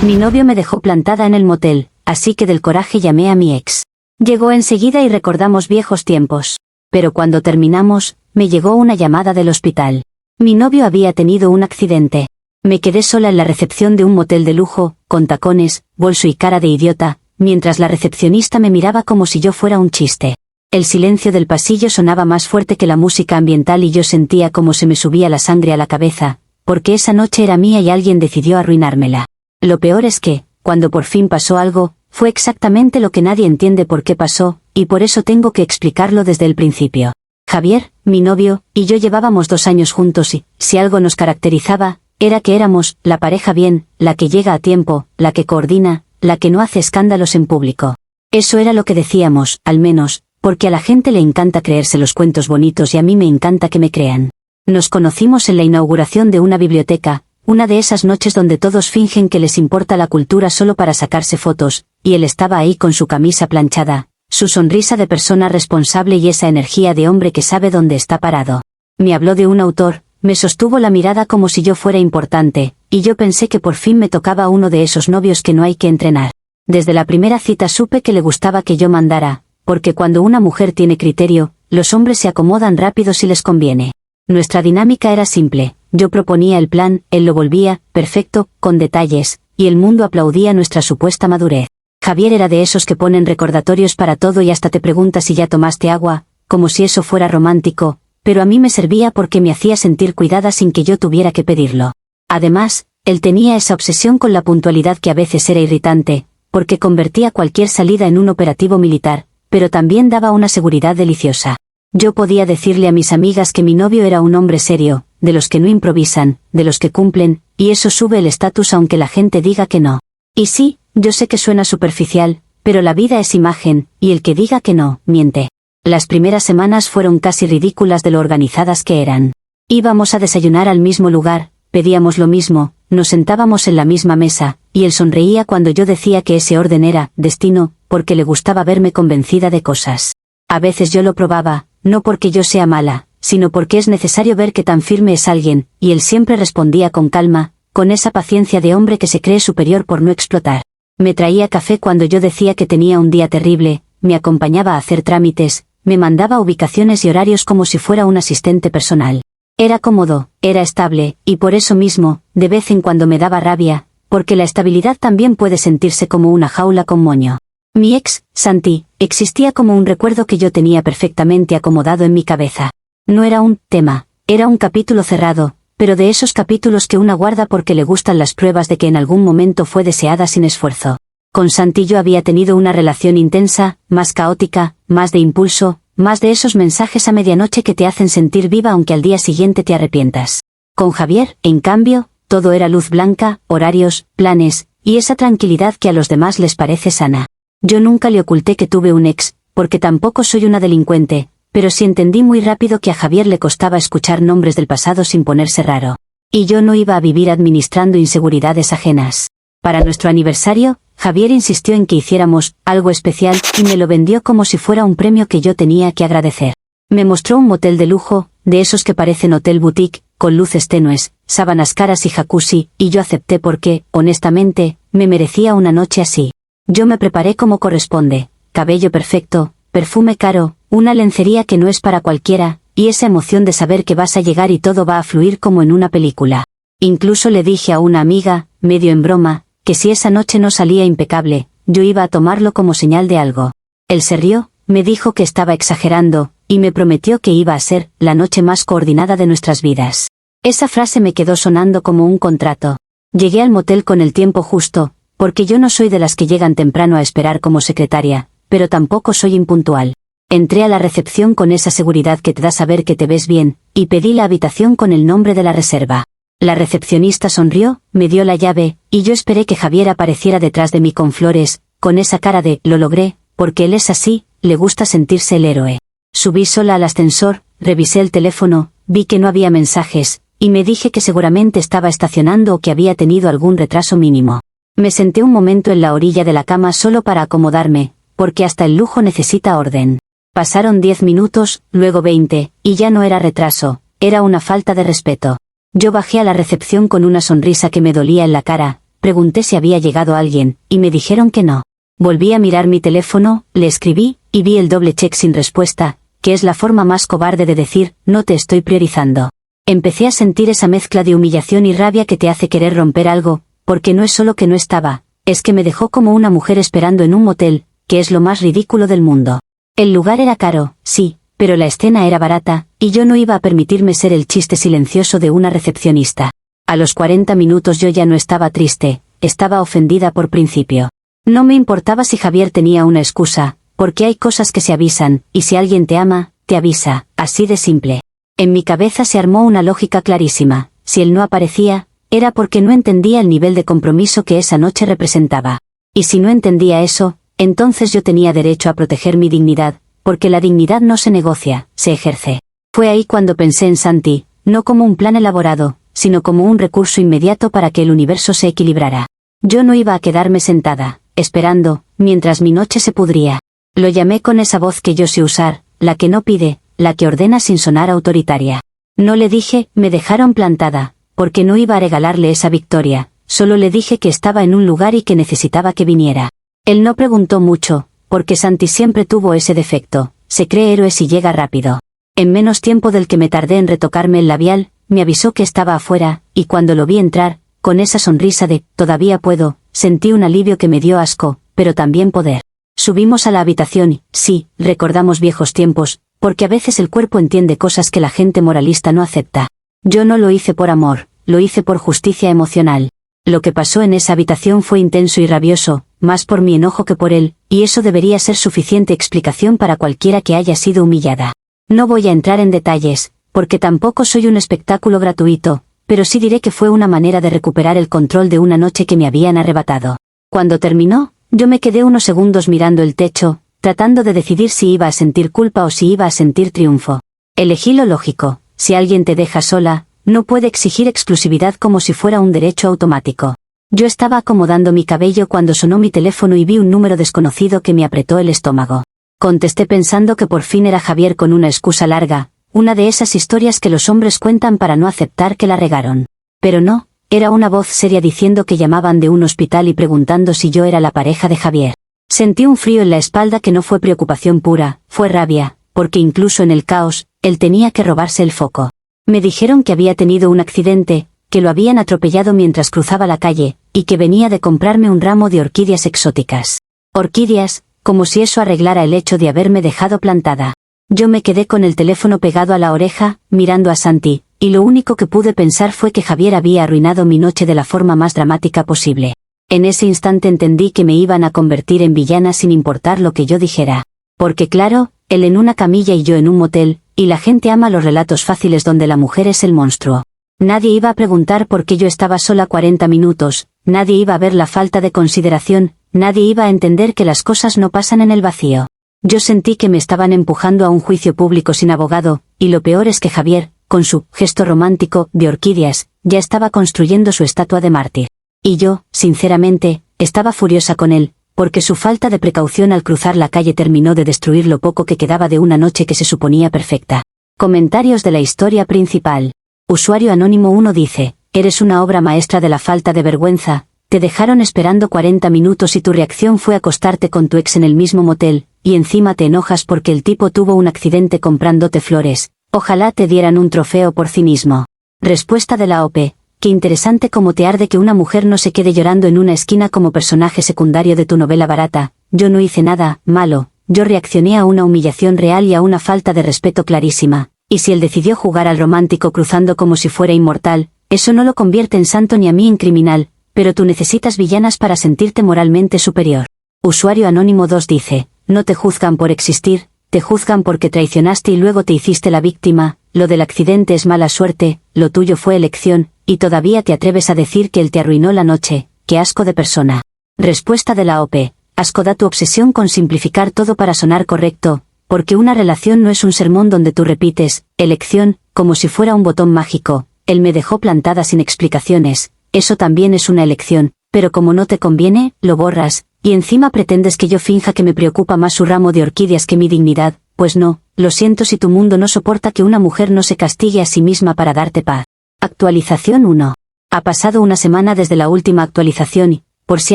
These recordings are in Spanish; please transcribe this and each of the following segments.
Mi novio me dejó plantada en el motel, así que del coraje llamé a mi ex. Llegó enseguida y recordamos viejos tiempos. Pero cuando terminamos, me llegó una llamada del hospital. Mi novio había tenido un accidente. Me quedé sola en la recepción de un motel de lujo, con tacones, bolso y cara de idiota, mientras la recepcionista me miraba como si yo fuera un chiste. El silencio del pasillo sonaba más fuerte que la música ambiental y yo sentía como se me subía la sangre a la cabeza, porque esa noche era mía y alguien decidió arruinármela. Lo peor es que, cuando por fin pasó algo, fue exactamente lo que nadie entiende por qué pasó, y por eso tengo que explicarlo desde el principio. Javier, mi novio, y yo llevábamos 2 años juntos y, si algo nos caracterizaba, era que éramos la pareja bien, la que llega a tiempo, la que coordina, la que no hace escándalos en público. Eso era lo que decíamos, al menos, porque a la gente le encanta creerse los cuentos bonitos y a mí me encanta que me crean. Nos conocimos en la inauguración de una biblioteca, una de esas noches donde todos fingen que les importa la cultura solo para sacarse fotos, y él estaba ahí con su camisa planchada, su sonrisa de persona responsable y esa energía de hombre que sabe dónde está parado. Me habló de un autor, me sostuvo la mirada como si yo fuera importante, y yo pensé que por fin me tocaba uno de esos novios que no hay que entrenar. Desde la primera cita supe que le gustaba que yo mandara, porque cuando una mujer tiene criterio, los hombres se acomodan rápido si les conviene. Nuestra dinámica era simple, yo proponía el plan, él lo volvía, perfecto, con detalles, y el mundo aplaudía nuestra supuesta madurez. Javier era de esos que ponen recordatorios para todo y hasta te pregunta si ya tomaste agua, como si eso fuera romántico, pero a mí me servía porque me hacía sentir cuidada sin que yo tuviera que pedirlo. Además, él tenía esa obsesión con la puntualidad que a veces era irritante, porque convertía cualquier salida en un operativo militar, pero también daba una seguridad deliciosa. Yo podía decirle a mis amigas que mi novio era un hombre serio, de los que no improvisan, de los que cumplen, y eso sube el estatus aunque la gente diga que no. Y sí, yo sé que suena superficial, pero la vida es imagen, y el que diga que no, miente. Las primeras semanas fueron casi ridículas de lo organizadas que eran. Íbamos a desayunar al mismo lugar, pedíamos lo mismo, nos sentábamos en la misma mesa, y él sonreía cuando yo decía que ese orden era destino, porque le gustaba verme convencida de cosas. A veces yo lo probaba, no porque yo sea mala, sino porque es necesario ver que tan firme es alguien, y él siempre respondía con calma, con esa paciencia de hombre que se cree superior por no explotar. Me traía café cuando yo decía que tenía un día terrible, me acompañaba a hacer trámites, me mandaba ubicaciones y horarios como si fuera un asistente personal. Era cómodo, era estable, y por eso mismo, de vez en cuando me daba rabia, porque la estabilidad también puede sentirse como una jaula con moño. Mi ex, Santi, existía como un recuerdo que yo tenía perfectamente acomodado en mi cabeza. No era un tema, era un capítulo cerrado, pero de esos capítulos que una guarda porque le gustan las pruebas de que en algún momento fue deseada sin esfuerzo. Con Santi yo había tenido una relación intensa, más caótica, más de impulso, más de esos mensajes a medianoche que te hacen sentir viva aunque al día siguiente te arrepientas. Con Javier, en cambio, todo era luz blanca, horarios, planes, y esa tranquilidad que a los demás les parece sana. Yo nunca le oculté que tuve un ex, porque tampoco soy una delincuente, pero sí entendí muy rápido que a Javier le costaba escuchar nombres del pasado sin ponerse raro. Y yo no iba a vivir administrando inseguridades ajenas. Para nuestro aniversario, Javier insistió en que hiciéramos algo especial y me lo vendió como si fuera un premio que yo tenía que agradecer. Me mostró un motel de lujo, de esos que parecen hotel boutique, con luces tenues, sábanas caras y jacuzzi, y yo acepté porque, honestamente, me merecía una noche así. Yo me preparé como corresponde, cabello perfecto, perfume caro, una lencería que no es para cualquiera, y esa emoción de saber que vas a llegar y todo va a fluir como en una película. Incluso le dije a una amiga, medio en broma, que si esa noche no salía impecable, yo iba a tomarlo como señal de algo. Él se rió, me dijo que estaba exagerando, y me prometió que iba a ser la noche más coordinada de nuestras vidas. Esa frase me quedó sonando como un contrato. Llegué al motel con el tiempo justo, porque yo no soy de las que llegan temprano a esperar como secretaria, pero tampoco soy impuntual. Entré a la recepción con esa seguridad que te da saber que te ves bien, y pedí la habitación con el nombre de la reserva. La recepcionista sonrió, me dio la llave, y yo esperé que Javier apareciera detrás de mí con flores, con esa cara de «lo logré», porque él es así, le gusta sentirse el héroe. Subí sola al ascensor, revisé el teléfono, vi que no había mensajes, y me dije que seguramente estaba estacionando o que había tenido algún retraso mínimo. Me senté un momento en la orilla de la cama solo para acomodarme, porque hasta el lujo necesita orden. Pasaron 10 minutos, luego 20, y ya no era retraso, era una falta de respeto. Yo bajé a la recepción con una sonrisa que me dolía en la cara, pregunté si había llegado alguien, y me dijeron que no. Volví a mirar mi teléfono, le escribí, y vi el doble check sin respuesta, que es la forma más cobarde de decir, no te estoy priorizando. Empecé a sentir esa mezcla de humillación y rabia que te hace querer romper algo, porque no es solo que no estaba, es que me dejó como una mujer esperando en un motel, que es lo más ridículo del mundo. El lugar era caro, sí, pero la escena era barata, y yo no iba a permitirme ser el chiste silencioso de una recepcionista. A los 40 minutos yo ya no estaba triste, estaba ofendida por principio. No me importaba si Javier tenía una excusa, porque hay cosas que se avisan, y si alguien te ama, te avisa, así de simple. En mi cabeza se armó una lógica clarísima, si él no aparecía, era porque no entendía el nivel de compromiso que esa noche representaba. Y si no entendía eso, entonces yo tenía derecho a proteger mi dignidad, porque la dignidad no se negocia, se ejerce. Fue ahí cuando pensé en Santi, no como un plan elaborado, sino como un recurso inmediato para que el universo se equilibrara. Yo no iba a quedarme sentada, esperando, mientras mi noche se pudría. Lo llamé con esa voz que yo sé usar, la que no pide, la que ordena sin sonar autoritaria. No le dije, me dejaron plantada, porque no iba a regalarle esa victoria, solo le dije que estaba en un lugar y que necesitaba que viniera. Él no preguntó mucho, porque Santi siempre tuvo ese defecto, se cree héroe si llega rápido. En menos tiempo del que me tardé en retocarme el labial, me avisó que estaba afuera, y cuando lo vi entrar, con esa sonrisa de, todavía puedo, sentí un alivio que me dio asco, pero también poder. Subimos a la habitación y, sí, recordamos viejos tiempos, porque a veces el cuerpo entiende cosas que la gente moralista no acepta. Yo no lo hice por amor, lo hice por justicia emocional. Lo que pasó en esa habitación fue intenso y rabioso, más por mi enojo que por él, y eso debería ser suficiente explicación para cualquiera que haya sido humillada. No voy a entrar en detalles, porque tampoco soy un espectáculo gratuito, pero sí diré que fue una manera de recuperar el control de una noche que me habían arrebatado. Cuando terminó, yo me quedé unos segundos mirando el techo, tratando de decidir si iba a sentir culpa o si iba a sentir triunfo. Elegí lo lógico, si alguien te deja sola, no puede exigir exclusividad como si fuera un derecho automático. Yo estaba acomodando mi cabello cuando sonó mi teléfono y vi un número desconocido que me apretó el estómago. Contesté pensando que por fin era Javier con una excusa larga, una de esas historias que los hombres cuentan para no aceptar que la regaron. Pero no, era una voz seria diciendo que llamaban de un hospital y preguntando si yo era la pareja de Javier. Sentí un frío en la espalda que no fue preocupación pura, fue rabia, porque incluso en el caos, él tenía que robarse el foco. Me dijeron que había tenido un accidente, que lo habían atropellado mientras cruzaba la calle, y que venía de comprarme un ramo de orquídeas exóticas. Orquídeas, como si eso arreglara el hecho de haberme dejado plantada. Yo me quedé con el teléfono pegado a la oreja, mirando a Santi, y lo único que pude pensar fue que Javier había arruinado mi noche de la forma más dramática posible. En ese instante entendí que me iban a convertir en villana sin importar lo que yo dijera. Porque claro, él en una camilla y yo en un motel, y la gente ama los relatos fáciles donde la mujer es el monstruo. Nadie iba a preguntar por qué yo estaba sola 40 minutos, nadie iba a ver la falta de consideración, nadie iba a entender que las cosas no pasan en el vacío. Yo sentí que me estaban empujando a un juicio público sin abogado, y lo peor es que Javier, con su gesto romántico de orquídeas, ya estaba construyendo su estatua de mártir. Y yo, sinceramente, estaba furiosa con él, porque su falta de precaución al cruzar la calle terminó de destruir lo poco que quedaba de una noche que se suponía perfecta. Comentarios de la historia principal. Usuario Anónimo 1 dice, eres una obra maestra de la falta de vergüenza, te dejaron esperando 40 minutos y tu reacción fue acostarte con tu ex en el mismo motel, y encima te enojas porque el tipo tuvo un accidente comprándote flores, ojalá te dieran un trofeo por cinismo. Respuesta de la OP. Qué interesante cómo te arde que una mujer no se quede llorando en una esquina como personaje secundario de tu novela barata. Yo no hice nada malo, yo reaccioné a una humillación real y a una falta de respeto clarísima, y si él decidió jugar al romántico cruzando como si fuera inmortal, eso no lo convierte en santo ni a mí en criminal, pero tú necesitas villanas para sentirte moralmente superior. Usuario Anónimo 2 dice, no te juzgan por existir, te juzgan porque traicionaste y luego te hiciste la víctima, lo del accidente es mala suerte, lo tuyo fue elección, y todavía te atreves a decir que él te arruinó la noche, qué asco de persona. Respuesta de la OP. Asco da tu obsesión con simplificar todo para sonar correcto, porque una relación no es un sermón donde tú repites, elección, como si fuera un botón mágico, él me dejó plantada sin explicaciones, eso también es una elección, pero como no te conviene, lo borras, y encima pretendes que yo finja que me preocupa más su ramo de orquídeas que mi dignidad, pues no, lo siento si tu mundo no soporta que una mujer no se castigue a sí misma para darte paz. Actualización 1. Ha pasado una semana desde la última actualización y, por si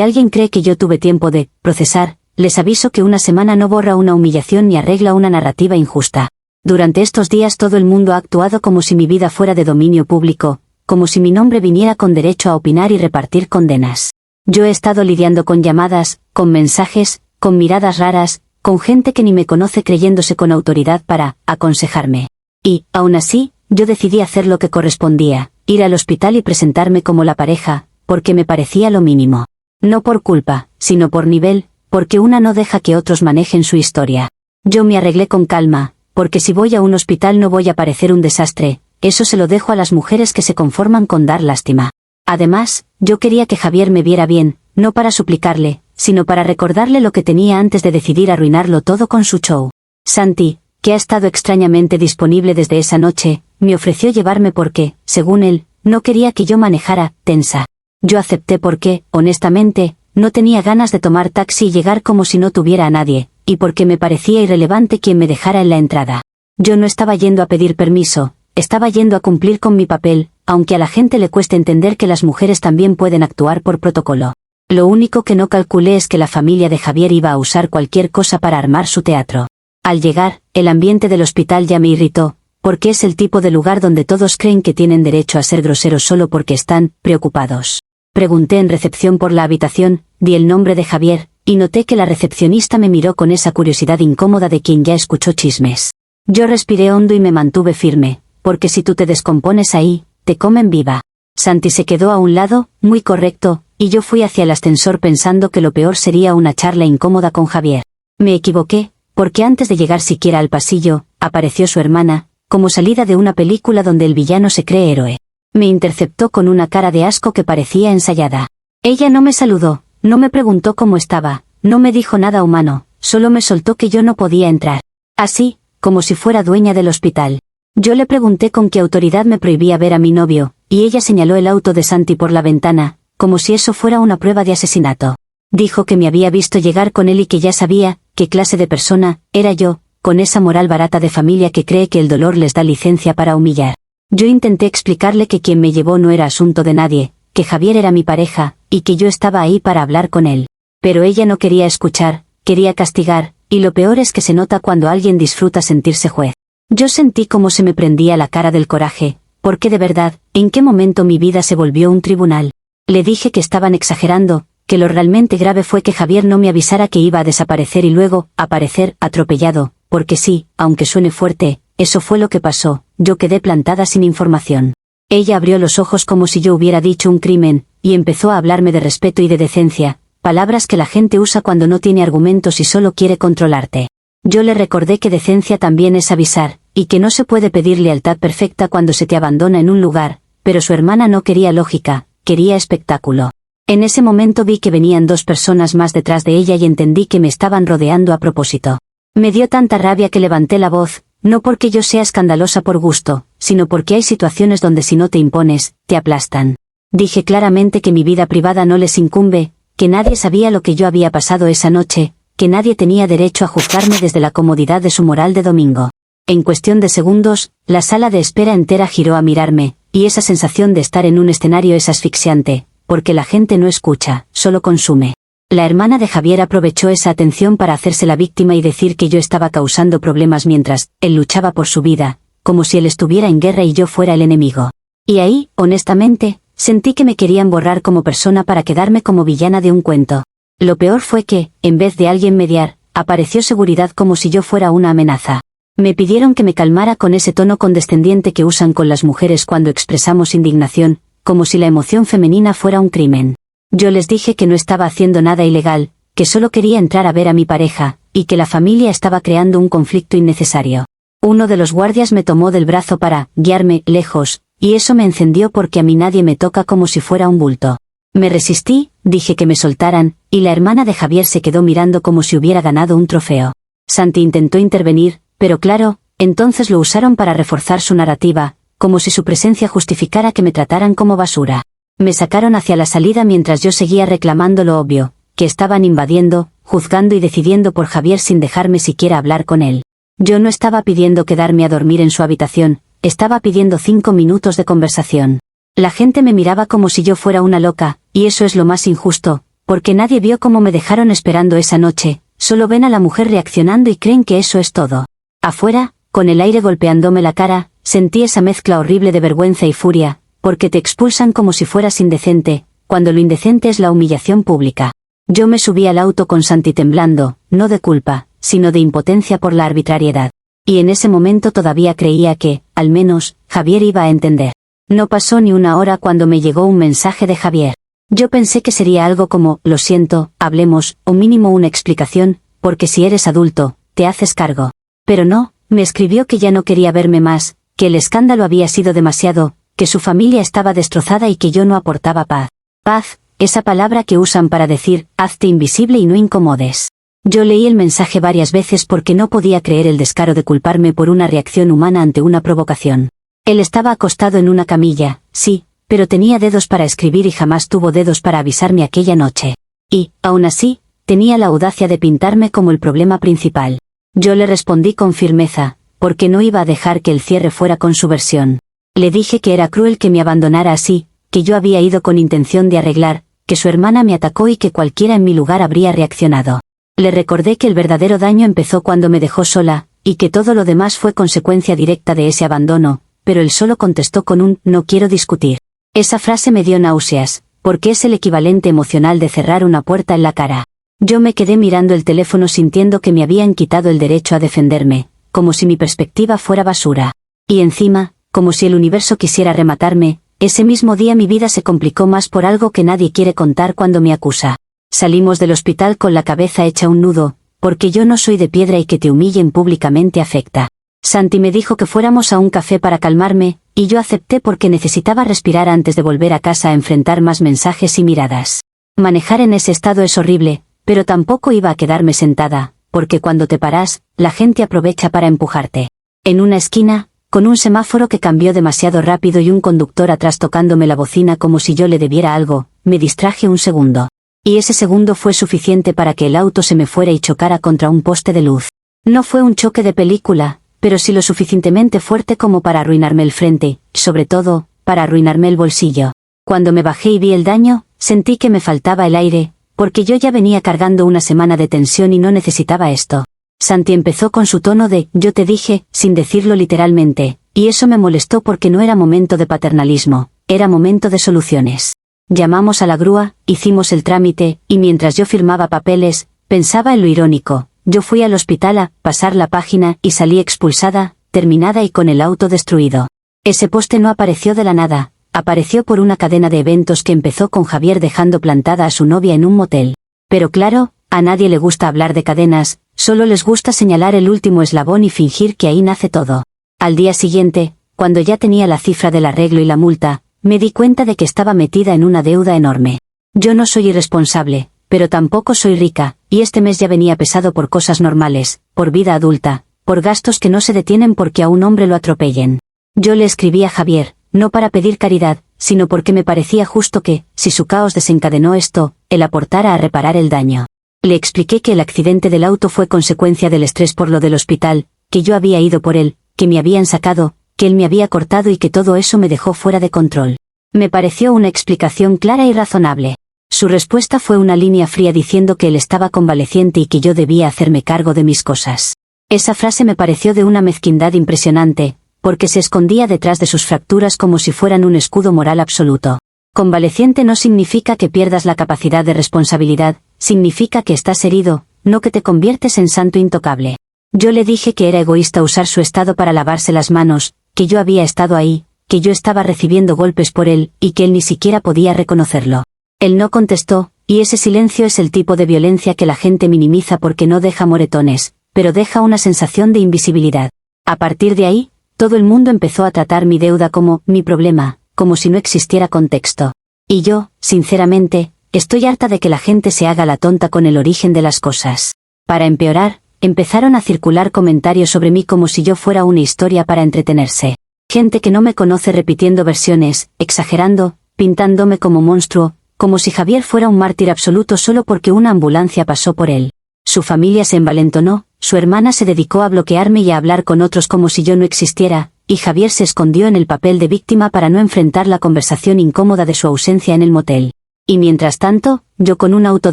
alguien cree que yo tuve tiempo de procesar, les aviso que una semana no borra una humillación ni arregla una narrativa injusta. Durante estos días todo el mundo ha actuado como si mi vida fuera de dominio público, como si mi nombre viniera con derecho a opinar y repartir condenas. Yo he estado lidiando con llamadas, con mensajes, con miradas raras, con gente que ni me conoce creyéndose con autoridad para aconsejarme. Y, aún así, yo decidí hacer lo que correspondía, ir al hospital y presentarme como la pareja, porque me parecía lo mínimo. No por culpa, sino por nivel, porque una no deja que otros manejen su historia. Yo me arreglé con calma, porque si voy a un hospital no voy a parecer un desastre, eso se lo dejo a las mujeres que se conforman con dar lástima. Además, yo quería que Javier me viera bien, no para suplicarle, sino para recordarle lo que tenía antes de decidir arruinarlo todo con su show. Santi, que ha estado extrañamente disponible desde esa noche, me ofreció llevarme porque, según él, no quería que yo manejara, tensa. Yo acepté porque, honestamente, no tenía ganas de tomar taxi y llegar como si no tuviera a nadie, y porque me parecía irrelevante quien me dejara en la entrada. Yo no estaba yendo a pedir permiso, estaba yendo a cumplir con mi papel, aunque a la gente le cueste entender que las mujeres también pueden actuar por protocolo. Lo único que no calculé es que la familia de Javier iba a usar cualquier cosa para armar su teatro. Al llegar, el ambiente del hospital ya me irritó, porque es el tipo de lugar donde todos creen que tienen derecho a ser groseros solo porque están preocupados. Pregunté en recepción por la habitación, di el nombre de Javier, y noté que la recepcionista me miró con esa curiosidad incómoda de quien ya escuchó chismes. Yo respiré hondo y me mantuve firme, porque si tú te descompones ahí, te comen viva. Santi se quedó a un lado, muy correcto, y yo fui hacia el ascensor pensando que lo peor sería una charla incómoda con Javier. Me equivoqué, porque antes de llegar siquiera al pasillo, apareció su hermana, como salida de una película donde el villano se cree héroe. Me interceptó con una cara de asco que parecía ensayada. Ella no me saludó, no me preguntó cómo estaba, no me dijo nada humano, solo me soltó que yo no podía entrar. Así, como si fuera dueña del hospital. Yo le pregunté con qué autoridad me prohibía ver a mi novio, y ella señaló el auto de Santi por la ventana, como si eso fuera una prueba de asesinato. Dijo que me había visto llegar con él y que ya sabía qué clase de persona era yo, con esa moral barata de familia que cree que el dolor les da licencia para humillar. Yo intenté explicarle que quien me llevó no era asunto de nadie, que Javier era mi pareja, y que yo estaba ahí para hablar con él. Pero ella no quería escuchar, quería castigar, y lo peor es que se nota cuando alguien disfruta sentirse juez. Yo sentí como se me prendía la cara del coraje, porque de verdad, ¿en qué momento mi vida se volvió un tribunal? Le dije que estaban exagerando, que lo realmente grave fue que Javier no me avisara que iba a desaparecer y luego, aparecer, atropellado, porque sí, aunque suene fuerte, eso fue lo que pasó, yo quedé plantada sin información. Ella abrió los ojos como si yo hubiera dicho un crimen, y empezó a hablarme de respeto y de decencia, palabras que la gente usa cuando no tiene argumentos y solo quiere controlarte. Yo le recordé que decencia también es avisar, y que no se puede pedir lealtad perfecta cuando se te abandona en un lugar, pero su hermana no quería lógica, quería espectáculo. En ese momento vi que venían dos personas más detrás de ella y entendí que me estaban rodeando a propósito. Me dio tanta rabia que levanté la voz, no porque yo sea escandalosa por gusto, sino porque hay situaciones donde si no te impones, te aplastan. Dije claramente que mi vida privada no les incumbe, que nadie sabía lo que yo había pasado esa noche, que nadie tenía derecho a juzgarme desde la comodidad de su moral de domingo. En cuestión de segundos, la sala de espera entera giró a mirarme, y esa sensación de estar en un escenario es asfixiante, porque la gente no escucha, solo consume. La hermana de Javier aprovechó esa atención para hacerse la víctima y decir que yo estaba causando problemas mientras él luchaba por su vida, como si él estuviera en guerra y yo fuera el enemigo. Y ahí, honestamente, sentí que me querían borrar como persona para quedarme como villana de un cuento. Lo peor fue que, en vez de alguien mediar, apareció seguridad como si yo fuera una amenaza. Me pidieron que me calmara con ese tono condescendiente que usan con las mujeres cuando expresamos indignación, como si la emoción femenina fuera un crimen. Yo les dije que no estaba haciendo nada ilegal, que solo quería entrar a ver a mi pareja, y que la familia estaba creando un conflicto innecesario. Uno de los guardias me tomó del brazo para guiarme lejos, y eso me encendió porque a mí nadie me toca como si fuera un bulto. Me resistí, dije que me soltaran, y la hermana de Javier se quedó mirando como si hubiera ganado un trofeo. Santi intentó intervenir, pero claro, entonces lo usaron para reforzar su narrativa, como si su presencia justificara que me trataran como basura. Me sacaron hacia la salida mientras yo seguía reclamando lo obvio, que estaban invadiendo, juzgando y decidiendo por Javier sin dejarme siquiera hablar con él. Yo no estaba pidiendo quedarme a dormir en su habitación, estaba pidiendo 5 minutos de conversación. La gente me miraba como si yo fuera una loca, y eso es lo más injusto, porque nadie vio cómo me dejaron esperando esa noche, solo ven a la mujer reaccionando y creen que eso es todo. Afuera, con el aire golpeándome la cara, sentí esa mezcla horrible de vergüenza y furia, porque te expulsan como si fueras indecente, cuando lo indecente es la humillación pública. Yo me subí al auto con Santi temblando, no de culpa, sino de impotencia por la arbitrariedad. Y en ese momento todavía creía que, al menos, Javier iba a entender. No pasó ni una hora cuando me llegó un mensaje de Javier. Yo pensé que sería algo como, lo siento, hablemos, o mínimo una explicación, porque si eres adulto, te haces cargo. Pero no, me escribió que ya no quería verme más, que el escándalo había sido demasiado, que su familia estaba destrozada y que yo no aportaba paz. Paz, esa palabra que usan para decir, hazte invisible y no incomodes. Yo leí el mensaje varias veces porque no podía creer el descaro de culparme por una reacción humana ante una provocación. Él estaba acostado en una camilla, sí, pero tenía dedos para escribir y jamás tuvo dedos para avisarme aquella noche. Y, aún así, tenía la audacia de pintarme como el problema principal. Yo le respondí con firmeza, porque no iba a dejar que el cierre fuera con su versión. Le dije que era cruel que me abandonara así, que yo había ido con intención de arreglar, que su hermana me atacó y que cualquiera en mi lugar habría reaccionado. Le recordé que el verdadero daño empezó cuando me dejó sola, y que todo lo demás fue consecuencia directa de ese abandono, pero él solo contestó con un «no quiero discutir». Esa frase me dio náuseas, porque es el equivalente emocional de cerrar una puerta en la cara. Yo me quedé mirando el teléfono sintiendo que me habían quitado el derecho a defenderme, como si mi perspectiva fuera basura. Y encima, como si el universo quisiera rematarme, ese mismo día mi vida se complicó más por algo que nadie quiere contar cuando me acusa. Salimos del hospital con la cabeza hecha un nudo, porque yo no soy de piedra y que te humillen públicamente afecta. Santi me dijo que fuéramos a un café para calmarme, y yo acepté porque necesitaba respirar antes de volver a casa a enfrentar más mensajes y miradas. Manejar en ese estado es horrible, pero tampoco iba a quedarme sentada, porque cuando te paras, la gente aprovecha para empujarte. En una esquina, con un semáforo que cambió demasiado rápido y un conductor atrás tocándome la bocina como si yo le debiera algo, me distraje un segundo. Y ese segundo fue suficiente para que el auto se me fuera y chocara contra un poste de luz. No fue un choque de película, pero sí lo suficientemente fuerte como para arruinarme el frente, y sobre todo, para arruinarme el bolsillo. Cuando me bajé y vi el daño, sentí que me faltaba el aire, porque yo ya venía cargando una semana de tensión y no necesitaba esto. Santi empezó con su tono de «yo te dije», sin decirlo literalmente, y eso me molestó porque no era momento de paternalismo, era momento de soluciones. Llamamos a la grúa, hicimos el trámite, y mientras yo firmaba papeles, pensaba en lo irónico. Yo fui al hospital a pasar la página y salí expulsada, terminada y con el auto destruido. Ese poste no apareció de la nada, apareció por una cadena de eventos que empezó con Javier dejando plantada a su novia en un motel. Pero claro, a nadie le gusta hablar de cadenas, solo les gusta señalar el último eslabón y fingir que ahí nace todo. Al día siguiente, cuando ya tenía la cifra del arreglo y la multa, me di cuenta de que estaba metida en una deuda enorme. Yo no soy irresponsable, pero tampoco soy rica, y este mes ya venía pesado por cosas normales, por vida adulta, por gastos que no se detienen porque a un hombre lo atropellen. Yo le escribí a Javier, no para pedir caridad, sino porque me parecía justo que, si su caos desencadenó esto, él aportara a reparar el daño. Le expliqué que el accidente del auto fue consecuencia del estrés por lo del hospital, que yo había ido por él, que me habían sacado, que él me había cortado y que todo eso me dejó fuera de control. Me pareció una explicación clara y razonable. Su respuesta fue una línea fría diciendo que él estaba convaleciente y que yo debía hacerme cargo de mis cosas. Esa frase me pareció de una mezquindad impresionante, porque se escondía detrás de sus fracturas como si fueran un escudo moral absoluto. Convaleciente no significa que pierdas la capacidad de responsabilidad, significa que estás herido, no que te conviertes en santo intocable. Yo le dije que era egoísta usar su estado para lavarse las manos, que yo había estado ahí, que yo estaba recibiendo golpes por él, y que él ni siquiera podía reconocerlo. Él no contestó, y ese silencio es el tipo de violencia que la gente minimiza porque no deja moretones, pero deja una sensación de invisibilidad. A partir de ahí, todo el mundo empezó a tratar mi deuda como mi problema, como si no existiera contexto. Y yo, sinceramente, estoy harta de que la gente se haga la tonta con el origen de las cosas. Para empeorar, empezaron a circular comentarios sobre mí como si yo fuera una historia para entretenerse. Gente que no me conoce repitiendo versiones, exagerando, pintándome como monstruo, como si Javier fuera un mártir absoluto solo porque una ambulancia pasó por él. Su familia se envalentonó, su hermana se dedicó a bloquearme y a hablar con otros como si yo no existiera, y Javier se escondió en el papel de víctima para no enfrentar la conversación incómoda de su ausencia en el motel. Y mientras tanto, yo con un auto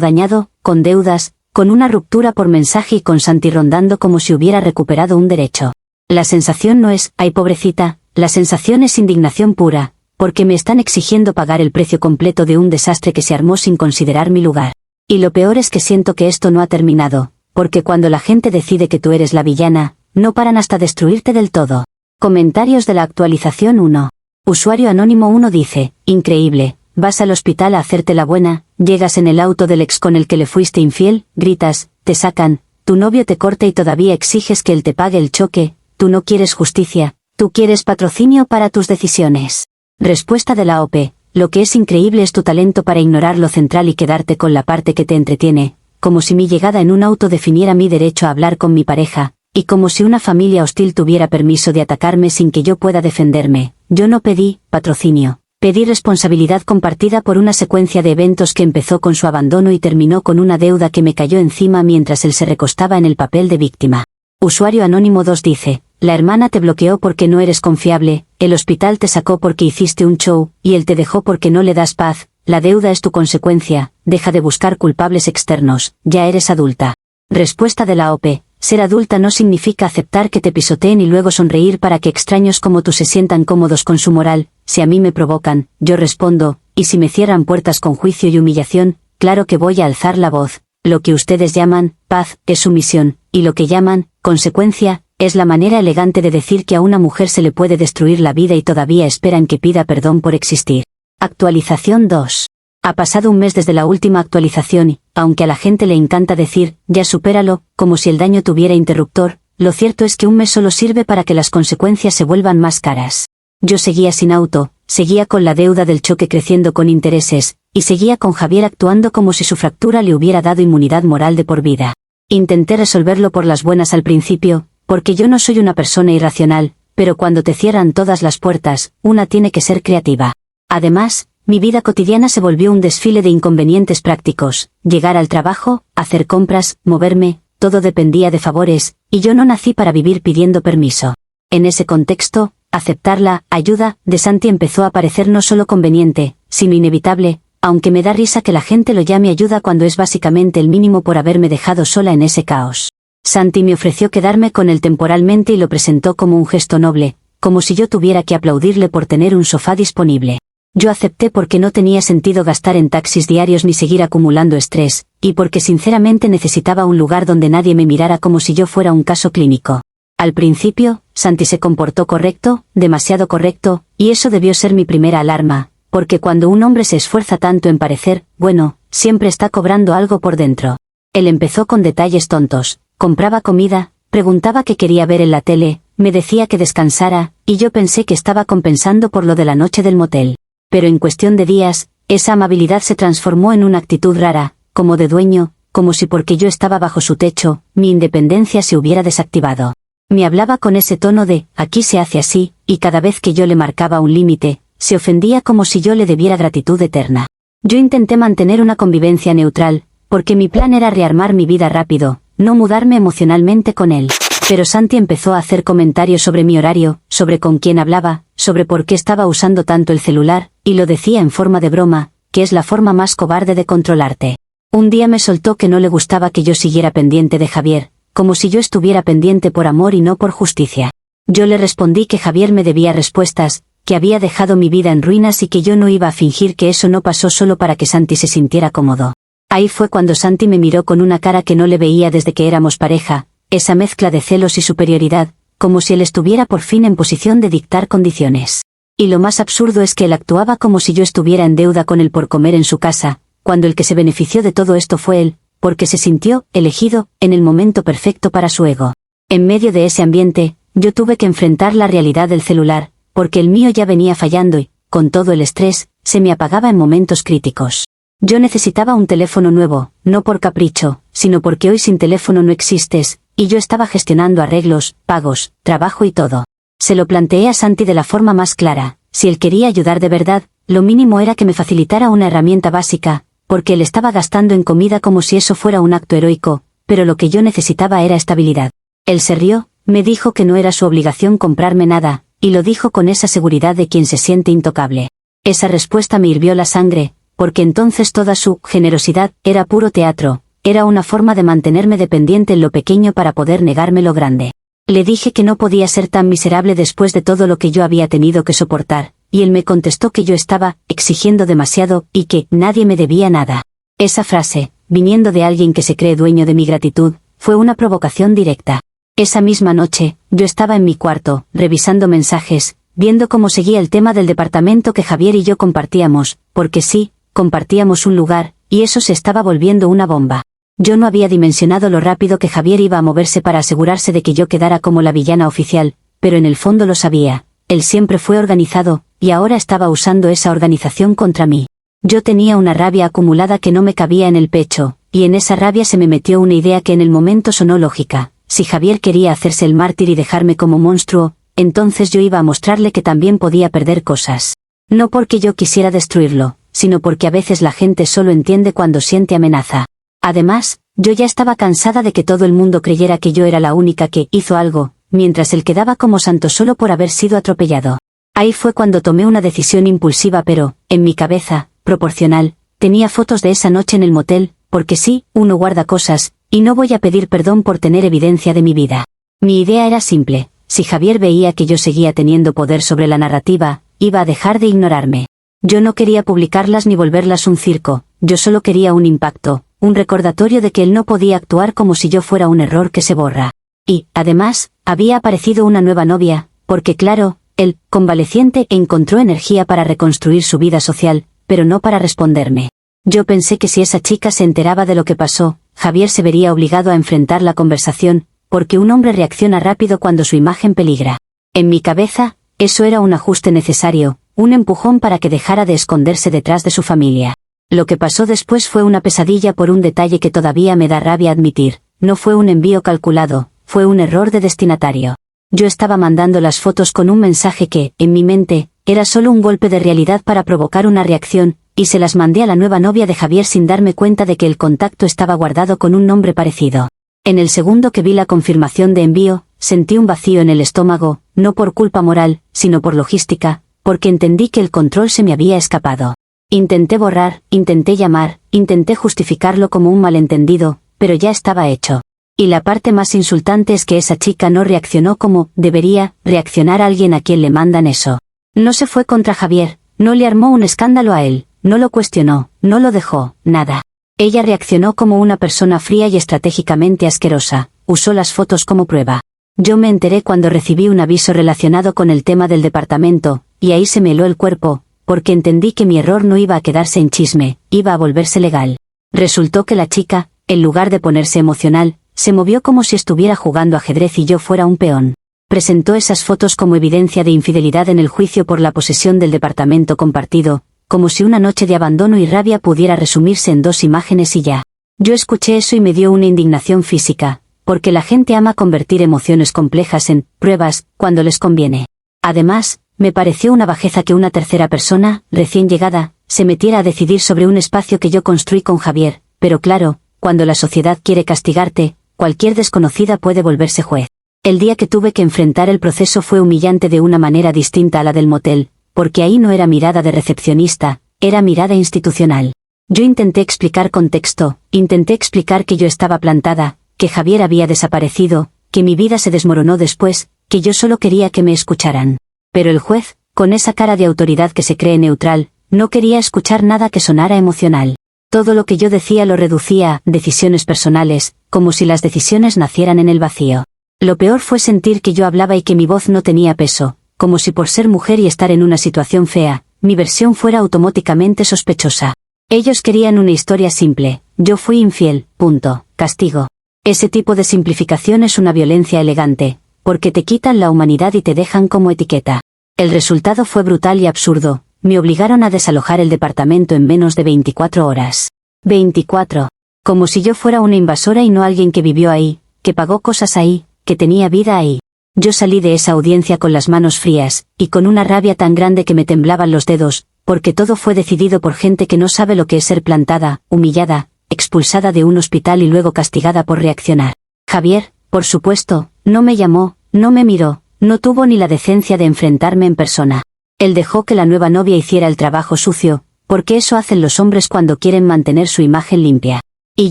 dañado, con deudas, con una ruptura por mensaje y con Santi rondando como si hubiera recuperado un derecho. La sensación no es, ay pobrecita, la sensación es indignación pura, porque me están exigiendo pagar el precio completo de un desastre que se armó sin considerar mi lugar. Y lo peor es que siento que esto no ha terminado, porque cuando la gente decide que tú eres la villana, no paran hasta destruirte del todo. Comentarios de la actualización 1. Usuario anónimo 1 dice, increíble, vas al hospital a hacerte la buena, llegas en el auto del ex con el que le fuiste infiel, gritas, te sacan, tu novio te corta y todavía exiges que él te pague el choque, tú no quieres justicia, tú quieres patrocinio para tus decisiones. Respuesta de la OP, lo que es increíble es tu talento para ignorar lo central y quedarte con la parte que te entretiene, como si mi llegada en un auto definiera mi derecho a hablar con mi pareja, y como si una familia hostil tuviera permiso de atacarme sin que yo pueda defenderme. Yo no pedí patrocinio, pedí responsabilidad compartida por una secuencia de eventos que empezó con su abandono y terminó con una deuda que me cayó encima mientras él se recostaba en el papel de víctima. Usuario anónimo 2 dice, la hermana te bloqueó porque no eres confiable, el hospital te sacó porque hiciste un show, y él te dejó porque no le das paz, la deuda es tu consecuencia, deja de buscar culpables externos, ya eres adulta. Respuesta de la OP, ser adulta no significa aceptar que te pisoteen y luego sonreír para que extraños como tú se sientan cómodos con su moral, si a mí me provocan, yo respondo, y si me cierran puertas con juicio y humillación, claro que voy a alzar la voz. Lo que ustedes llaman paz es sumisión, y lo que llaman consecuencia es la manera elegante de decir que a una mujer se le puede destruir la vida y todavía esperan que pida perdón por existir. Actualización 2. Ha pasado un mes desde la última actualización y, aunque a la gente le encanta decir, ya supéralo, como si el daño tuviera interruptor, lo cierto es que un mes solo sirve para que las consecuencias se vuelvan más caras. Yo seguía sin auto, seguía con la deuda del choque creciendo con intereses, y seguía con Javier actuando como si su fractura le hubiera dado inmunidad moral de por vida. Intenté resolverlo por las buenas al principio, porque yo no soy una persona irracional, pero cuando te cierran todas las puertas, una tiene que ser creativa. Además, mi vida cotidiana se volvió un desfile de inconvenientes prácticos, llegar al trabajo, hacer compras, moverme, todo dependía de favores, y yo no nací para vivir pidiendo permiso. En ese contexto, aceptar la ayuda de Santi empezó a parecer no solo conveniente, sino inevitable, aunque me da risa que la gente lo llame ayuda cuando es básicamente el mínimo por haberme dejado sola en ese caos. Santi me ofreció quedarme con él temporalmente y lo presentó como un gesto noble, como si yo tuviera que aplaudirle por tener un sofá disponible. Yo acepté porque no tenía sentido gastar en taxis diarios ni seguir acumulando estrés, y porque sinceramente necesitaba un lugar donde nadie me mirara como si yo fuera un caso clínico. Al principio, Santi se comportó correcto, demasiado correcto, y eso debió ser mi primera alarma, porque cuando un hombre se esfuerza tanto en parecer, bueno, siempre está cobrando algo por dentro. Él empezó con detalles tontos, compraba comida, preguntaba qué quería ver en la tele, me decía que descansara, y yo pensé que estaba compensando por lo de la noche del motel. Pero en cuestión de días, esa amabilidad se transformó en una actitud rara, como de dueño, como si porque yo estaba bajo su techo, mi independencia se hubiera desactivado. Me hablaba con ese tono de, aquí se hace así, y cada vez que yo le marcaba un límite, se ofendía como si yo le debiera gratitud eterna. Yo intenté mantener una convivencia neutral, porque mi plan era rearmar mi vida rápido, no mudarme emocionalmente con él. Pero Santi empezó a hacer comentarios sobre mi horario, sobre con quién hablaba, sobre por qué estaba usando tanto el celular, y lo decía en forma de broma, que es la forma más cobarde de controlarte. Un día me soltó que no le gustaba que yo siguiera pendiente de Javier, como si yo estuviera pendiente por amor y no por justicia. Yo le respondí que Javier me debía respuestas, que había dejado mi vida en ruinas y que yo no iba a fingir que eso no pasó solo para que Santi se sintiera cómodo. Ahí fue cuando Santi me miró con una cara que no le veía desde que éramos pareja, esa mezcla de celos y superioridad, como si él estuviera por fin en posición de dictar condiciones. Y lo más absurdo es que él actuaba como si yo estuviera en deuda con él por comer en su casa, cuando el que se benefició de todo esto fue él, porque se sintió elegido en el momento perfecto para su ego. En medio de ese ambiente, yo tuve que enfrentar la realidad del celular, porque el mío ya venía fallando y, con todo el estrés, se me apagaba en momentos críticos. Yo necesitaba un teléfono nuevo, no por capricho, sino porque hoy sin teléfono no existes, y yo estaba gestionando arreglos, pagos, trabajo y todo. Se lo planteé a Santi de la forma más clara, si él quería ayudar de verdad, lo mínimo era que me facilitara una herramienta básica, porque él estaba gastando en comida como si eso fuera un acto heroico, pero lo que yo necesitaba era estabilidad. Él se rió, me dijo que no era su obligación comprarme nada, y lo dijo con esa seguridad de quien se siente intocable. Esa respuesta me hirvió la sangre, porque entonces toda su generosidad era puro teatro, era una forma de mantenerme dependiente en lo pequeño para poder negarme lo grande. Le dije que no podía ser tan miserable después de todo lo que yo había tenido que soportar, y él me contestó que yo estaba exigiendo demasiado y que nadie me debía nada. Esa frase, viniendo de alguien que se cree dueño de mi gratitud, fue una provocación directa. Esa misma noche, yo estaba en mi cuarto, revisando mensajes, viendo cómo seguía el tema del departamento que Javier y yo compartíamos, porque sí, compartíamos un lugar, y eso se estaba volviendo una bomba. Yo no había dimensionado lo rápido que Javier iba a moverse para asegurarse de que yo quedara como la villana oficial, pero en el fondo lo sabía. Él siempre fue organizado, y ahora estaba usando esa organización contra mí. Yo tenía una rabia acumulada que no me cabía en el pecho, y en esa rabia se me metió una idea que en el momento sonó lógica. Si Javier quería hacerse el mártir y dejarme como monstruo, entonces yo iba a mostrarle que también podía perder cosas. No porque yo quisiera destruirlo, sino porque a veces la gente solo entiende cuando siente amenaza. Además, yo ya estaba cansada de que todo el mundo creyera que yo era la única que hizo algo, mientras él quedaba como santo solo por haber sido atropellado. Ahí fue cuando tomé una decisión impulsiva pero, en mi cabeza, proporcional, tenía fotos de esa noche en el motel, porque sí, uno guarda cosas, y no voy a pedir perdón por tener evidencia de mi vida. Mi idea era simple, si Javier veía que yo seguía teniendo poder sobre la narrativa, iba a dejar de ignorarme. Yo no quería publicarlas ni volverlas un circo, yo solo quería un impacto, un recordatorio de que él no podía actuar como si yo fuera un error que se borra. Y, además, había aparecido una nueva novia, porque claro, el convaleciente encontró energía para reconstruir su vida social, pero no para responderme. Yo pensé que si esa chica se enteraba de lo que pasó, Javier se vería obligado a enfrentar la conversación, porque un hombre reacciona rápido cuando su imagen peligra. En mi cabeza, eso era un ajuste necesario, un empujón para que dejara de esconderse detrás de su familia. Lo que pasó después fue una pesadilla por un detalle que todavía me da rabia admitir, no fue un envío calculado, fue un error de destinatario. Yo estaba mandando las fotos con un mensaje que, en mi mente, era solo un golpe de realidad para provocar una reacción, y se las mandé a la nueva novia de Javier sin darme cuenta de que el contacto estaba guardado con un nombre parecido. En el segundo que vi la confirmación de envío, sentí un vacío en el estómago, no por culpa moral, sino por logística, porque entendí que el control se me había escapado. Intenté borrar, intenté llamar, intenté justificarlo como un malentendido, pero ya estaba hecho. Y la parte más insultante es que esa chica no reaccionó como debería reaccionar alguien a quien le mandan eso. No se fue contra Javier, no le armó un escándalo a él, no lo cuestionó, no lo dejó, nada. Ella reaccionó como una persona fría y estratégicamente asquerosa, usó las fotos como prueba. Yo me enteré cuando recibí un aviso relacionado con el tema del departamento, y ahí se me heló el cuerpo, porque entendí que mi error no iba a quedarse en chisme, iba a volverse legal. Resultó que la chica, en lugar de ponerse emocional, se movió como si estuviera jugando ajedrez y yo fuera un peón. Presentó esas fotos como evidencia de infidelidad en el juicio por la posesión del departamento compartido, como si una noche de abandono y rabia pudiera resumirse en 2 imágenes y ya. Yo escuché eso y me dio una indignación física, porque la gente ama convertir emociones complejas en pruebas, cuando les conviene. Además, me pareció una bajeza que una tercera persona, recién llegada, se metiera a decidir sobre un espacio que yo construí con Javier, pero claro, cuando la sociedad quiere castigarte, cualquier desconocida puede volverse juez. El día que tuve que enfrentar el proceso fue humillante de una manera distinta a la del motel, porque ahí no era mirada de recepcionista, era mirada institucional. Yo intenté explicar contexto, intenté explicar que yo estaba plantada, que Javier había desaparecido, que mi vida se desmoronó después, que yo solo quería que me escucharan. Pero el juez, con esa cara de autoridad que se cree neutral, no quería escuchar nada que sonara emocional. Todo lo que yo decía lo reducía a decisiones personales, como si las decisiones nacieran en el vacío. Lo peor fue sentir que yo hablaba y que mi voz no tenía peso, como si por ser mujer y estar en una situación fea, mi versión fuera automáticamente sospechosa. Ellos querían una historia simple, yo fui infiel, punto, castigo. Ese tipo de simplificación es una violencia elegante, porque te quitan la humanidad y te dejan como etiqueta. El resultado fue brutal y absurdo, me obligaron a desalojar el departamento en menos de 24 horas. 24. Como si yo fuera una invasora y no alguien que vivió ahí, que pagó cosas ahí, que tenía vida ahí. Yo salí de esa audiencia con las manos frías, y con una rabia tan grande que me temblaban los dedos, porque todo fue decidido por gente que no sabe lo que es ser plantada, humillada, expulsada de un hospital y luego castigada por reaccionar. Javier, por supuesto, no me llamó, no me miró, No tuvo ni la decencia de enfrentarme en persona. Él dejó que la nueva novia hiciera el trabajo sucio, porque eso hacen los hombres cuando quieren mantener su imagen limpia. Y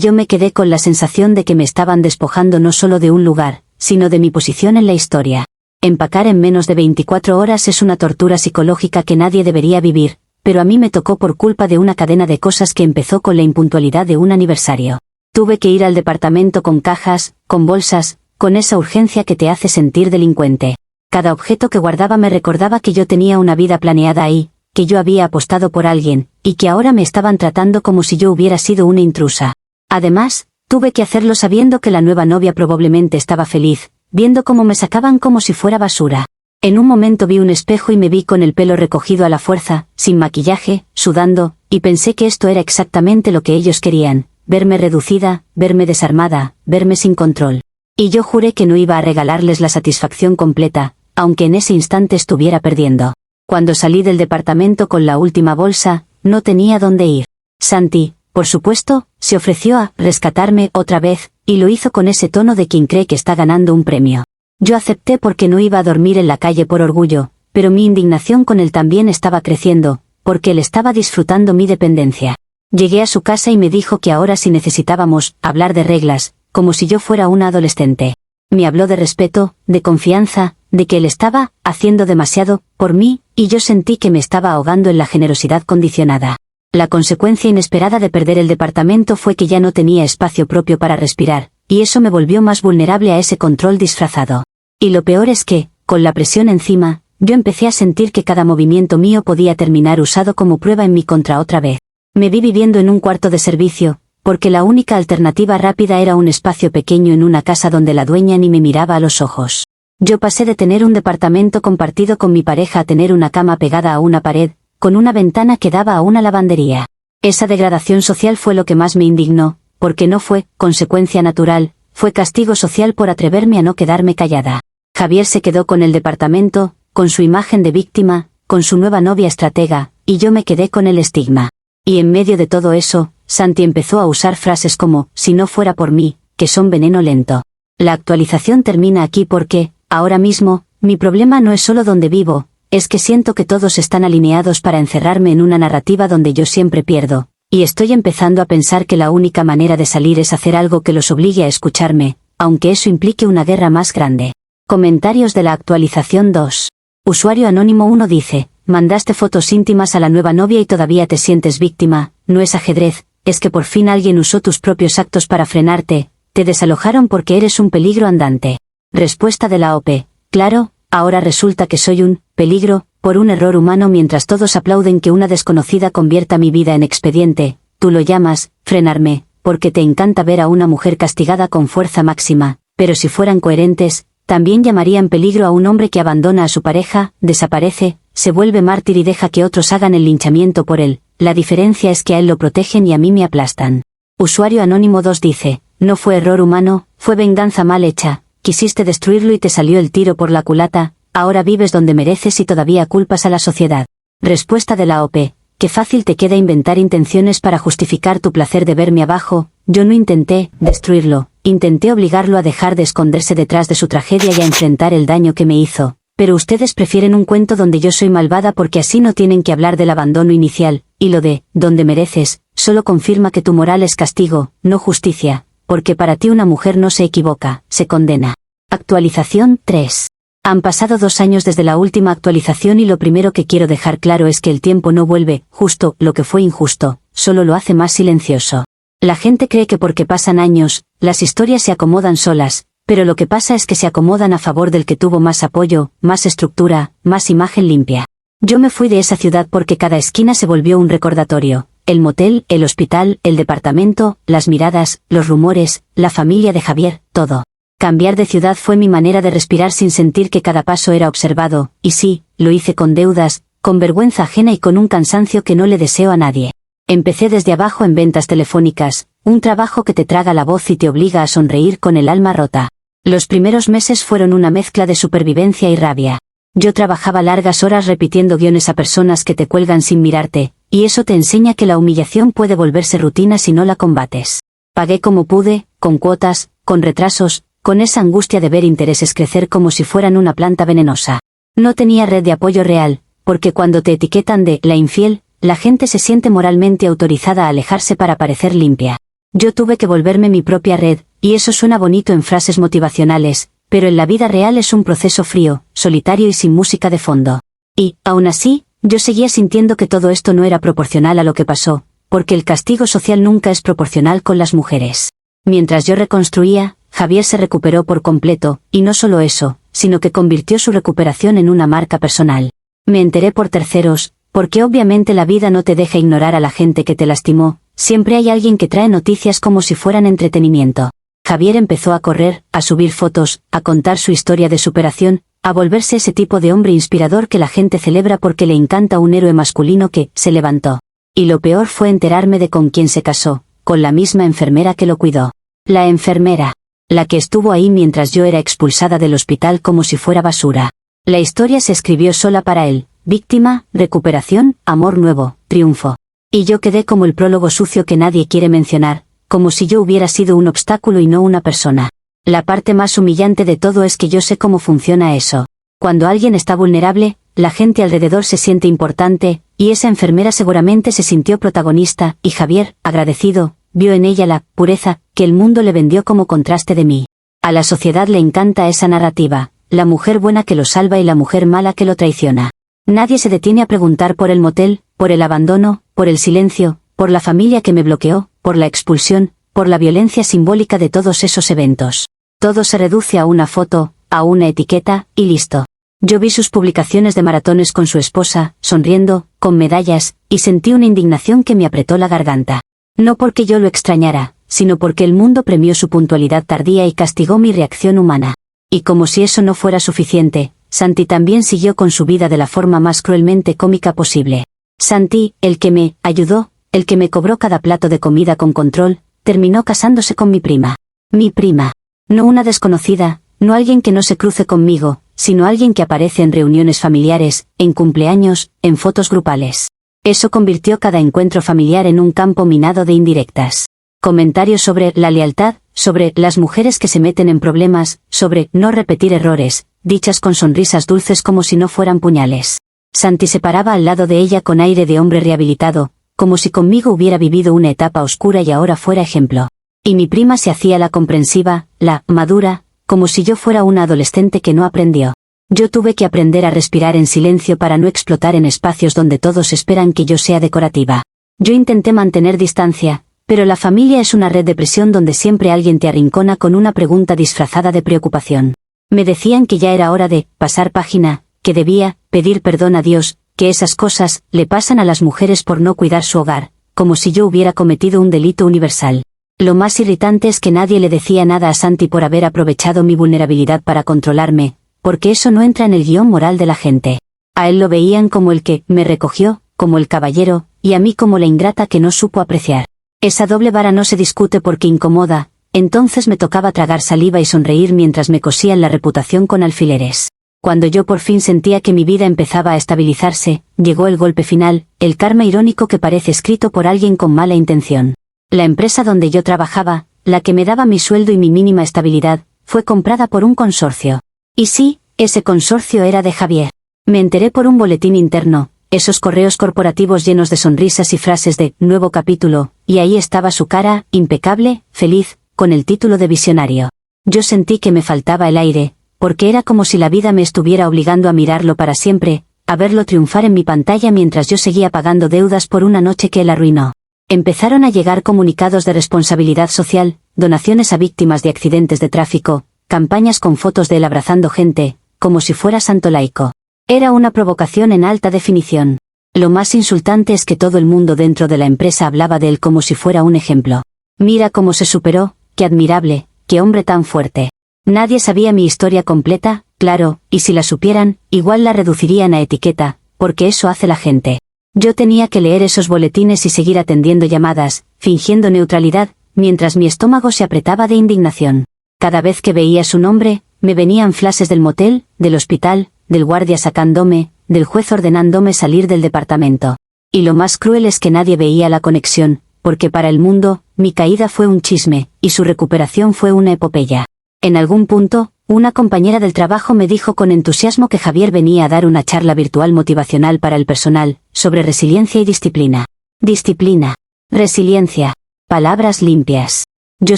yo me quedé con la sensación de que me estaban despojando no solo de un lugar, sino de mi posición en la historia. Empacar en menos de 24 horas es una tortura psicológica que nadie debería vivir, pero a mí me tocó por culpa de una cadena de cosas que empezó con la impuntualidad de un aniversario. Tuve que ir al departamento con cajas, con bolsas, con esa urgencia que te hace sentir delincuente. Cada objeto que guardaba me recordaba que yo tenía una vida planeada ahí, que yo había apostado por alguien, y que ahora me estaban tratando como si yo hubiera sido una intrusa. Además, tuve que hacerlo sabiendo que la nueva novia probablemente estaba feliz, viendo cómo me sacaban como si fuera basura. En un momento vi un espejo y me vi con el pelo recogido a la fuerza, sin maquillaje, sudando, y pensé que esto era exactamente lo que ellos querían, verme reducida, verme desarmada, verme sin control. Y yo juré que no iba a regalarles la satisfacción completa, aunque en ese instante estuviera perdiendo. Cuando salí del departamento con la última bolsa, no tenía dónde ir. Santi, por supuesto, se ofreció a rescatarme otra vez, y lo hizo con ese tono de quien cree que está ganando un premio. Yo acepté porque no iba a dormir en la calle por orgullo, pero mi indignación con él también estaba creciendo, porque él estaba disfrutando mi dependencia. Llegué a su casa y me dijo que ahora sí necesitábamos hablar de reglas, como si yo fuera una adolescente. Me habló de respeto, de confianza, de que él estaba haciendo demasiado por mí, y yo sentí que me estaba ahogando en la generosidad condicionada. La consecuencia inesperada de perder el departamento fue que ya no tenía espacio propio para respirar, y eso me volvió más vulnerable a ese control disfrazado. Y lo peor es que, con la presión encima, yo empecé a sentir que cada movimiento mío podía terminar usado como prueba en mi contra otra vez. Me vi viviendo en un cuarto de servicio, porque la única alternativa rápida era un espacio pequeño en una casa donde la dueña ni me miraba a los ojos. Yo pasé de tener un departamento compartido con mi pareja a tener una cama pegada a una pared, con una ventana que daba a una lavandería. Esa degradación social fue lo que más me indignó, porque no fue consecuencia natural, fue castigo social por atreverme a no quedarme callada. Javier se quedó con el departamento, con su imagen de víctima, con su nueva novia estratega, y yo me quedé con el estigma. Y en medio de todo eso, Santi empezó a usar frases como, si no fuera por mí, que son veneno lento. La actualización termina aquí porque, ahora mismo, mi problema no es solo donde vivo, es que siento que todos están alineados para encerrarme en una narrativa donde yo siempre pierdo, y estoy empezando a pensar que la única manera de salir es hacer algo que los obligue a escucharme, aunque eso implique una guerra más grande. Comentarios de la actualización 2. Usuario anónimo 1 dice, mandaste fotos íntimas a la nueva novia y todavía te sientes víctima, no es ajedrez, es que por fin alguien usó tus propios actos para frenarte, te desalojaron porque eres un peligro andante. Respuesta de la OP, claro, ahora resulta que soy un peligro, por un error humano mientras todos aplauden que una desconocida convierta mi vida en expediente, tú lo llamas, frenarme, porque te encanta ver a una mujer castigada con fuerza máxima, pero si fueran coherentes, también llamarían peligro a un hombre que abandona a su pareja, desaparece, se vuelve mártir y deja que otros hagan el linchamiento por él, la diferencia es que a él lo protegen y a mí me aplastan. Usuario anónimo 2 dice, no fue error humano, fue venganza mal hecha, quisiste destruirlo y te salió el tiro por la culata, ahora vives donde mereces y todavía culpas a la sociedad. Respuesta de la OP, qué fácil te queda inventar intenciones para justificar tu placer de verme abajo, yo no intenté destruirlo, intenté obligarlo a dejar de esconderse detrás de su tragedia y a enfrentar el daño que me hizo, pero ustedes prefieren un cuento donde yo soy malvada porque así no tienen que hablar del abandono inicial, y lo de, donde mereces, solo confirma que tu moral es castigo, no justicia, porque para ti una mujer no se equivoca, se condena. Actualización 3. Han pasado 2 años desde la última actualización y lo primero que quiero dejar claro es que el tiempo no vuelve, justo, lo que fue injusto, solo lo hace más silencioso. La gente cree que porque pasan años, las historias se acomodan solas, pero lo que pasa es que se acomodan a favor del que tuvo más apoyo, más estructura, más imagen limpia. Yo me fui de esa ciudad porque cada esquina se volvió un recordatorio, el motel, el hospital, el departamento, las miradas, los rumores, la familia de Javier, todo. Cambiar de ciudad fue mi manera de respirar sin sentir que cada paso era observado, y sí, lo hice con deudas, con vergüenza ajena y con un cansancio que no le deseo a nadie. Empecé desde abajo en ventas telefónicas, un trabajo que te traga la voz y te obliga a sonreír con el alma rota. Los primeros meses fueron una mezcla de supervivencia y rabia. Yo trabajaba largas horas repitiendo guiones a personas que te cuelgan sin mirarte, y eso te enseña que la humillación puede volverse rutina si no la combates. Pagué como pude, con cuotas, con retrasos, con esa angustia de ver intereses crecer como si fueran una planta venenosa. No tenía red de apoyo real, porque cuando te etiquetan de la infiel, la gente se siente moralmente autorizada a alejarse para parecer limpia. Yo tuve que volverme mi propia red, y eso suena bonito en frases motivacionales, pero en la vida real es un proceso frío, solitario y sin música de fondo. Y, aún así, yo seguía sintiendo que todo esto no era proporcional a lo que pasó, porque el castigo social nunca es proporcional con las mujeres. Mientras yo reconstruía, Javier se recuperó por completo, y no solo eso, sino que convirtió su recuperación en una marca personal. Me enteré por terceros, porque obviamente la vida no te deja ignorar a la gente que te lastimó, siempre hay alguien que trae noticias como si fueran entretenimiento. Javier empezó a correr, a subir fotos, a contar su historia de superación, a volverse ese tipo de hombre inspirador que la gente celebra porque le encanta un héroe masculino que se levantó. Y lo peor fue enterarme de con quién se casó, con la misma enfermera que lo cuidó. La enfermera. La que estuvo ahí mientras yo era expulsada del hospital como si fuera basura. La historia se escribió sola para él: víctima, recuperación, amor nuevo, triunfo. Y yo quedé como el prólogo sucio que nadie quiere mencionar, como si yo hubiera sido un obstáculo y no una persona. La parte más humillante de todo es que yo sé cómo funciona eso. Cuando alguien está vulnerable, la gente alrededor se siente importante, y esa enfermera seguramente se sintió protagonista, y Javier, agradecido, vio en ella la pureza que el mundo le vendió como contraste de mí. A la sociedad le encanta esa narrativa, la mujer buena que lo salva y la mujer mala que lo traiciona. Nadie se detiene a preguntar por el motel, por el abandono, por el silencio, por la familia que me bloqueó, por la expulsión, por la violencia simbólica de todos esos eventos. Todo se reduce a una foto, a una etiqueta, y listo. Yo vi sus publicaciones de maratones con su esposa, sonriendo, con medallas, y sentí una indignación que me apretó la garganta. No porque yo lo extrañara, sino porque el mundo premió su puntualidad tardía y castigó mi reacción humana. Y como si eso no fuera suficiente, Santi también siguió con su vida de la forma más cruelmente cómica posible. Santi, el que me ayudó, el que me cobró cada plato de comida con control, terminó casándose con mi prima. Mi prima. No una desconocida, no alguien que no se cruce conmigo, sino alguien que aparece en reuniones familiares, en cumpleaños, en fotos grupales. Eso convirtió cada encuentro familiar en un campo minado de indirectas. Comentarios sobre la lealtad, sobre las mujeres que se meten en problemas, sobre no repetir errores, dichas con sonrisas dulces como si no fueran puñales. Santi se paraba al lado de ella con aire de hombre rehabilitado, como si conmigo hubiera vivido una etapa oscura y ahora fuera ejemplo. Y mi prima se hacía la comprensiva, la madura, como si yo fuera una adolescente que no aprendió. Yo tuve que aprender a respirar en silencio para no explotar en espacios donde todos esperan que yo sea decorativa. Yo intenté mantener distancia, pero la familia es una red de presión donde siempre alguien te arrincona con una pregunta disfrazada de preocupación. Me decían que ya era hora de pasar página, que debía pedir perdón a Dios, que esas cosas le pasan a las mujeres por no cuidar su hogar, como si yo hubiera cometido un delito universal. Lo más irritante es que nadie le decía nada a Santi por haber aprovechado mi vulnerabilidad para controlarme, porque eso no entra en el guión moral de la gente. A él lo veían como el que me recogió, como el caballero, y a mí como la ingrata que no supo apreciar. Esa doble vara no se discute porque incomoda, entonces me tocaba tragar saliva y sonreír mientras me cosían la reputación con alfileres. Cuando yo por fin sentía que mi vida empezaba a estabilizarse, llegó el golpe final, el karma irónico que parece escrito por alguien con mala intención. La empresa donde yo trabajaba, la que me daba mi sueldo y mi mínima estabilidad, fue comprada por un consorcio. Y sí, ese consorcio era de Javier. Me enteré por un boletín interno, esos correos corporativos llenos de sonrisas y frases de «nuevo capítulo», y ahí estaba su cara, impecable, feliz, con el título de visionario. Yo sentí que me faltaba el aire, porque era como si la vida me estuviera obligando a mirarlo para siempre, a verlo triunfar en mi pantalla mientras yo seguía pagando deudas por una noche que él arruinó. Empezaron a llegar comunicados de responsabilidad social, donaciones a víctimas de accidentes de tráfico, campañas con fotos de él abrazando gente, como si fuera santo laico. Era una provocación en alta definición. Lo más insultante es que todo el mundo dentro de la empresa hablaba de él como si fuera un ejemplo. Mira cómo se superó, qué admirable, qué hombre tan fuerte. Nadie sabía mi historia completa, claro, y si la supieran, igual la reducirían a etiqueta, porque eso hace la gente. Yo tenía que leer esos boletines y seguir atendiendo llamadas, fingiendo neutralidad, mientras mi estómago se apretaba de indignación. Cada vez que veía su nombre, me venían flashes del motel, del hospital, del guardia sacándome, del juez ordenándome salir del departamento. Y lo más cruel es que nadie veía la conexión, porque para el mundo, mi caída fue un chisme, y su recuperación fue una epopeya. En algún punto, una compañera del trabajo me dijo con entusiasmo que Javier venía a dar una charla virtual motivacional para el personal, sobre resiliencia y disciplina. Disciplina. Resiliencia. Palabras limpias. Yo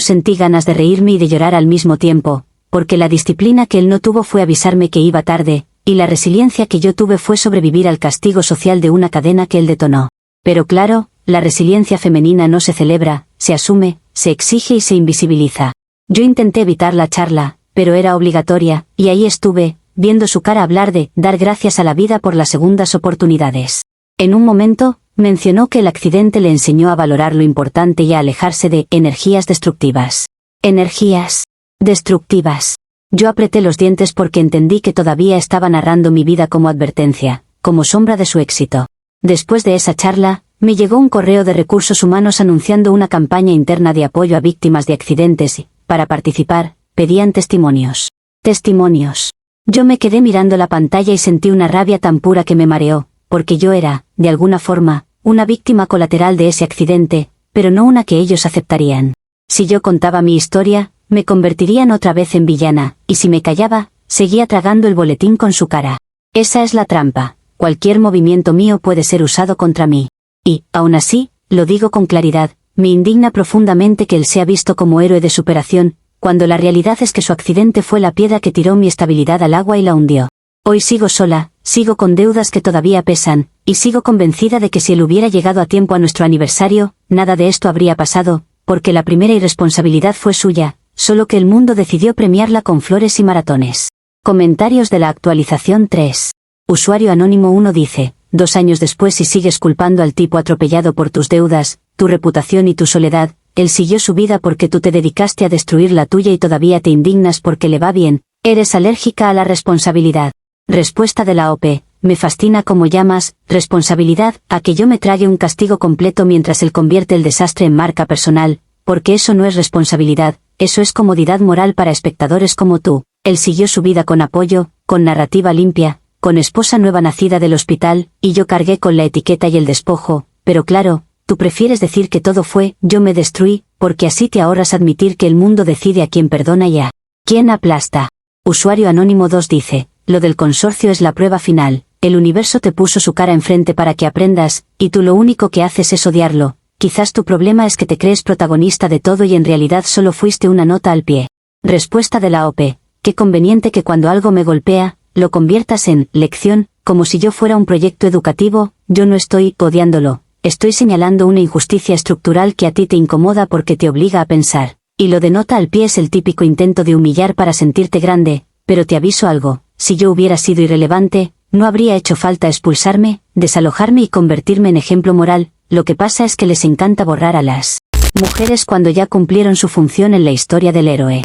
sentí ganas de reírme y de llorar al mismo tiempo, porque la disciplina que él no tuvo fue avisarme que iba tarde, y la resiliencia que yo tuve fue sobrevivir al castigo social de una cadena que él detonó. Pero claro, la resiliencia femenina no se celebra, se asume, se exige y se invisibiliza. Yo intenté evitar la charla, pero era obligatoria, y ahí estuve, viendo su cara hablar de dar gracias a la vida por las segundas oportunidades. En un momento, mencionó que el accidente le enseñó a valorar lo importante y a alejarse de energías destructivas. Energías destructivas. Yo apreté los dientes porque entendí que todavía estaba narrando mi vida como advertencia, como sombra de su éxito. Después de esa charla, me llegó un correo de Recursos Humanos anunciando una campaña interna de apoyo a víctimas de accidentes y, para participar, pedían testimonios. Testimonios. Yo me quedé mirando la pantalla y sentí una rabia tan pura que me mareó, porque yo era, de alguna forma, una víctima colateral de ese accidente, pero no una que ellos aceptarían. Si yo contaba mi historia, me convertirían otra vez en villana, y si me callaba, seguía tragando el boletín con su cara. Esa es la trampa, cualquier movimiento mío puede ser usado contra mí. Y, aún así, lo digo con claridad, me indigna profundamente que él sea visto como héroe de superación, cuando la realidad es que su accidente fue la piedra que tiró mi estabilidad al agua y la hundió. Hoy sigo sola, sigo con deudas que todavía pesan, y sigo convencida de que si él hubiera llegado a tiempo a nuestro aniversario, nada de esto habría pasado, porque la primera irresponsabilidad fue suya, solo que el mundo decidió premiarla con flores y maratones. Comentarios de la actualización 3. Usuario anónimo 1 dice, 2 años después y sigues culpando al tipo atropellado por tus deudas, tu reputación y tu soledad, él siguió su vida porque tú te dedicaste a destruir la tuya y todavía te indignas porque le va bien, eres alérgica a la responsabilidad. Respuesta de la OP, me fascina cómo llamas, responsabilidad, a que yo me trague un castigo completo mientras él convierte el desastre en marca personal, porque eso no es responsabilidad, eso es comodidad moral para espectadores como tú. Él siguió su vida con apoyo, con narrativa limpia, con esposa nueva nacida del hospital, y yo cargué con la etiqueta y el despojo, pero claro, tú prefieres decir que todo fue, yo me destruí, porque así te ahorras admitir que el mundo decide a quién perdona y a quién aplasta. Usuario anónimo 2 dice, lo del consorcio es la prueba final, el universo te puso su cara enfrente para que aprendas, y tú lo único que haces es odiarlo, quizás tu problema es que te crees protagonista de todo y en realidad solo fuiste una nota al pie. Respuesta de la OP, qué conveniente que cuando algo me golpea, lo conviertas en lección, como si yo fuera un proyecto educativo, yo no estoy odiándolo, estoy señalando una injusticia estructural que a ti te incomoda porque te obliga a pensar, y lo de nota al pie es el típico intento de humillar para sentirte grande, pero te aviso algo, si yo hubiera sido irrelevante, no habría hecho falta expulsarme, desalojarme y convertirme en ejemplo moral, lo que pasa es que les encanta borrar a las mujeres cuando ya cumplieron su función en la historia del héroe.